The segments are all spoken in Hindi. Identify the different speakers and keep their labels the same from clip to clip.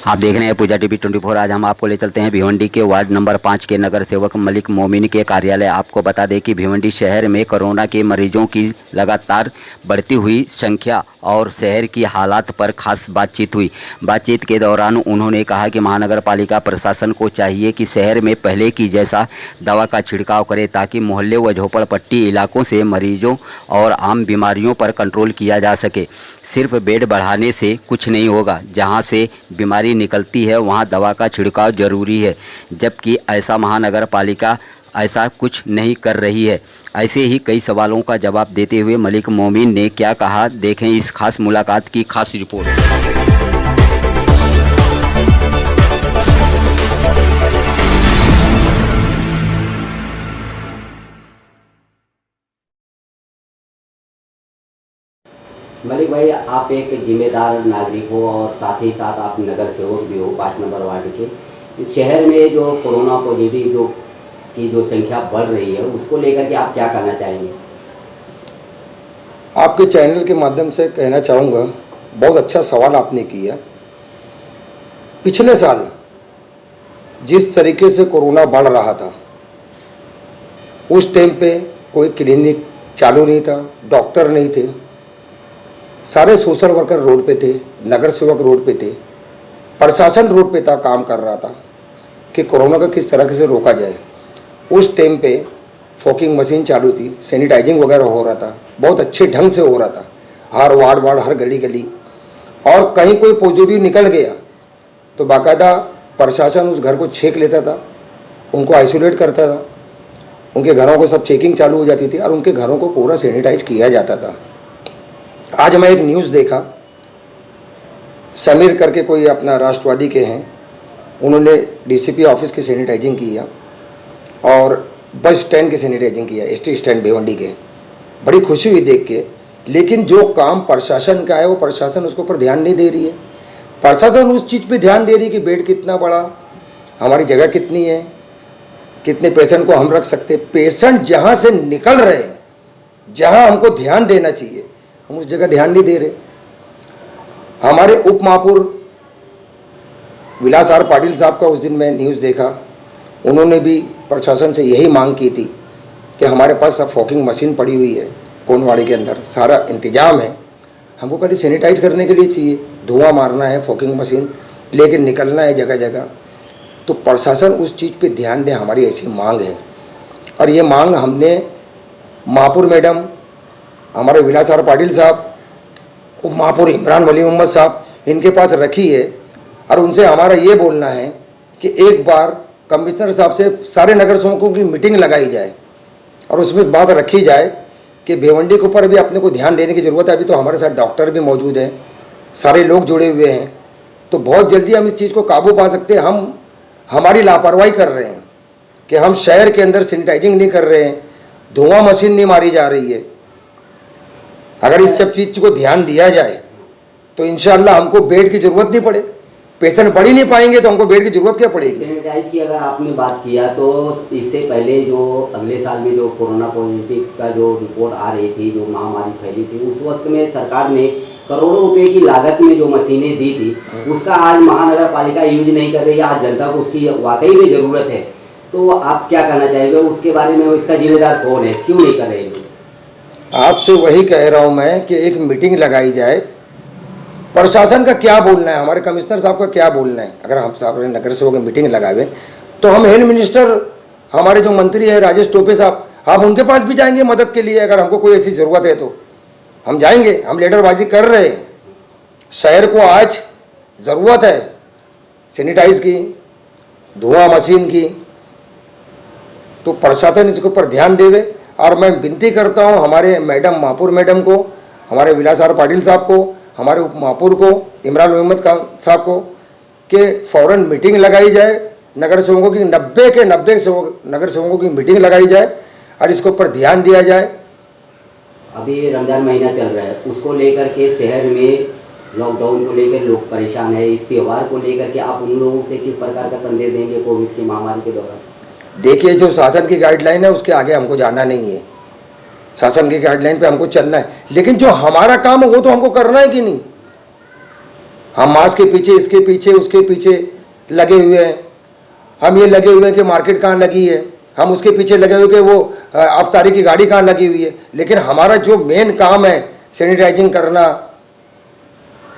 Speaker 1: आप देख रहे हैं पूजा टीवी 24। आज हम आपको ले चलते हैं भिवंडी के वार्ड नंबर 5 के नगर सेवक मलिक मोमिन के कार्यालय। आपको बता दें कि भिवंडी शहर में कोरोना के मरीजों की लगातार बढ़ती हुई संख्या और शहर की हालात पर खास बातचीत हुई। बातचीत के दौरान उन्होंने कहा कि महानगर पालिका प्रशासन को चाहिए कि शहर में पहले की जैसा दवा का छिड़काव करे ताकि मोहल्ले व झोपड़पट्टी इलाकों से मरीजों और आम बीमारियों पर कंट्रोल किया जा सके। सिर्फ बेड बढ़ाने से कुछ नहीं होगा, जहां से बीमारी निकलती है वहां दवा का छिड़काव जरूरी है, जबकि ऐसा महानगर पालिका ऐसा कुछ नहीं कर रही है। ऐसे ही कई सवालों का जवाब देते हुए मलिक मोमिन ने क्या कहा, देखें इस खास मुलाकात की खास रिपोर्ट। मलिक भाई, आप एक जिम्मेदार नागरिक हो और साथ ही साथ आप नगर सेवक भी हो 5 नंबर वार्ड के। इस शहर में जो कोरोना पॉजिटिव जो संख्या बढ़ रही है उसको लेकर के आप क्या करना चाहेंगे?
Speaker 2: आपके चैनल के माध्यम से कहना चाहूँगा, बहुत अच्छा सवाल आपने किया। पिछले साल जिस तरीके से कोरोना बढ़ रहा था उस टाइम पे कोई क्लिनिक चालू नहीं था, डॉक्टर नहीं थे, सारे सोशल वर्कर रोड पे थे, नगर सेवक रोड पे थे, प्रशासन रोड पे था, काम कर रहा था कि कोरोना का किस तरह से रोका जाए। उस टाइम पे फॉकिंग मशीन चालू थी, सैनिटाइजिंग वगैरह हो रहा था, बहुत अच्छे ढंग से हो रहा था, हर वार्ड हर गली गली। और कहीं कोई पॉजिटिव निकल गया तो बाकायदा प्रशासन उस घर को छेक लेता था, उनको आइसोलेट करता था, उनके घरों को सब चेकिंग चालू हो जाती थी और उनके घरों को पूरा सैनिटाइज किया जाता था। आज मैं एक न्यूज़ देखा, समीर करके कोई अपना राष्ट्रवादी के हैं, उन्होंने डीसीपी ऑफिस की सैनिटाइजिंग किया और बस स्टैंड की सैनिटाइजिंग किया, एसटी स्टैंड भिवंडी के। बड़ी खुशी हुई देख के। लेकिन जो काम प्रशासन का है वो प्रशासन उसके ऊपर ध्यान नहीं दे रही है। प्रशासन उस चीज़ पे ध्यान दे रही है कि बेड कितना बड़ा, हमारी जगह कितनी है, कितने पेशेंट को हम रख सकते। पेशेंट जहाँ से निकल रहे हैं, जहाँ हमको ध्यान देना चाहिए, हम उस जगह ध्यान नहीं दे रहे। हमारे उप महापौर विलास आर पाटिल साहब का उस दिन मैं न्यूज़ देखा, उन्होंने भी प्रशासन से यही मांग की थी कि हमारे पास सब फॉकिंग मशीन पड़ी हुई है, कोनवाड़ी के अंदर सारा इंतजाम है, हमको खाली सैनिटाइज करने के लिए चाहिए, धुआं मारना है, फॉकिंग मशीन लेके निकलना है जगह जगह। तो प्रशासन उस चीज़ पे ध्यान दे, हमारी ऐसी मांग है। और ये मांग हमने महापौर मैडम, हमारे विलास आर पाटिल साहब, उप महापौर इमरान वली मोहम्मद साहब, इनके पास रखी है। और उनसे हमारा ये बोलना है कि एक बार कमिश्नर साहब से सारे नगर सेवकों की मीटिंग लगाई जाए और उसमें बात रखी जाए कि भिवंडी के ऊपर भी अपने को ध्यान देने की ज़रूरत है। अभी तो हमारे साथ डॉक्टर भी मौजूद हैं, सारे लोग जुड़े हुए हैं, तो बहुत जल्दी हम इस चीज़ को काबू पा सकते हैं। हम हमारी लापरवाही कर रहे हैं कि हम शहर के अंदर सैनिटाइजिंग नहीं कर रहे हैं, धुआं मशीन नहीं मारी जा रही है। अगर इस सब चीज़ को ध्यान दिया जाए तो इंशाअल्लाह हमको बेड की ज़रूरत नहीं पड़े। पेशेंट बढ़ ही नहीं पाएंगे तो हमको बेड की ज़रूरत क्या पड़ेगी।
Speaker 1: सैनिटाइज की अगर आपने बात किया तो इससे पहले जो अगले साल में जो कोरोना पॉजिटिव का जो रिपोर्ट आ रही थी, जो महामारी फैली थी, उस वक्त में सरकार ने करोड़ों रुपए की लागत में जो मशीनें दी थी, उसका आज महानगर पालिका यूज नहीं कर रही है। आज जनता को उसकी वाकई में ज़रूरत है, तो आप क्या कहना चाहेंगे उसके बारे में? इसका जिम्मेदार कौन है, क्यों नहीं कर रहे?
Speaker 2: आपसे वही कह रहा हूं मैं कि एक मीटिंग लगाई जाए। प्रशासन का क्या बोलना है, हमारे कमिश्नर साहब का क्या बोलना है। अगर हम साहब नगर सेवक की मीटिंग लगावे तो हम हेल्थ मिनिस्टर, हमारे जो मंत्री है राजेश टोपे साहब, आप उनके पास भी जाएंगे मदद के लिए। अगर हमको कोई ऐसी ज़रूरत है तो हम जाएंगे। हम लेटरबाजी कर रहे हैं, शहर को आज ज़रूरत है सैनिटाइज की, धुआं मशीन की, तो प्रशासन इसके ऊपर ध्यान देवे। और मैं विनती करता हूं हमारे मैडम महापौर मैडम को, हमारे विलास आर पाटिल साहब को, हमारे उप महापौर को इमरान मोहम्मद साहब को कि फ़ौरन मीटिंग लगाई जाए। नगर सेवकों की 90 के 90 नगर सेवकों की मीटिंग लगाई जाए और इसके ऊपर ध्यान दिया जाए।
Speaker 1: अभी रमजान महीना चल रहा है, उसको लेकर के शहर में लॉकडाउन को लेकर लोग परेशान है। इस त्यौहार को लेकर के आप उन लोगों से किस प्रकार का संदेश देंगे कोविड की महामारी के दौरान?
Speaker 2: देखिए, जो शासन की गाइडलाइन है उसके आगे हमको जाना नहीं है। शासन की गाइडलाइन पे हमको चलना है, लेकिन जो हमारा काम है वो तो हमको करना है कि नहीं। हम मास्क के पीछे, इसके पीछे, उसके पीछे लगे हुए हैं। हम ये लगे हुए हैं कि मार्केट कहाँ लगी है, हम उसके पीछे लगे हुए कि वो अफ्तारी की गाड़ी कहाँ लगी हुई है। लेकिन हमारा जो मेन काम है सैनिटाइजिंग करना,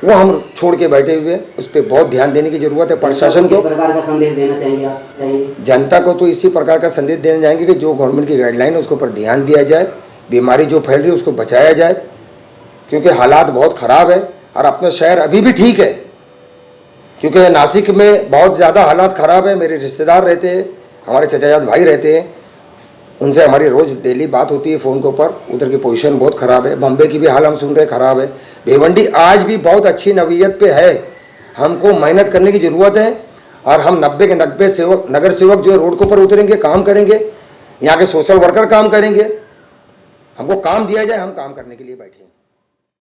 Speaker 2: वो हम छोड़ के बैठे हुए हैं। उस पर बहुत ध्यान देने की जरूरत है प्रशासन को।
Speaker 1: किस प्रकार का संदेश देना चाहेंगे आप?
Speaker 2: जनता को तो इसी प्रकार का संदेश देना चाहेंगे कि जो गवर्नमेंट की गाइडलाइन है उसके ऊपर ध्यान दिया जाए, बीमारी जो फैल रही है उसको बचाया जाए, क्योंकि हालात बहुत ख़राब है। और अपना शहर अभी भी ठीक है, क्योंकि नासिक में बहुत ज़्यादा हालात ख़राब है। मेरे रिश्तेदार रहते हैं, हमारे चचाजाद भाई रहते हैं, उनसे हमारी रोज़ डेली बात होती है फ़ोन के ऊपर। उधर की पोजीशन बहुत ख़राब है। बम्बे की भी हाल हम सुन रहे ख़राब है। भिवंडी आज भी बहुत अच्छी नवीयत पे है। हमको मेहनत करने की ज़रूरत है और हम 90 के 90 सेवक, नगर सेवक जो है रोड के ऊपर उतरेंगे, काम करेंगे। यहाँ के सोशल वर्कर काम करेंगे। हमको काम दिया जाए, हम काम करने के लिए बैठे हैं।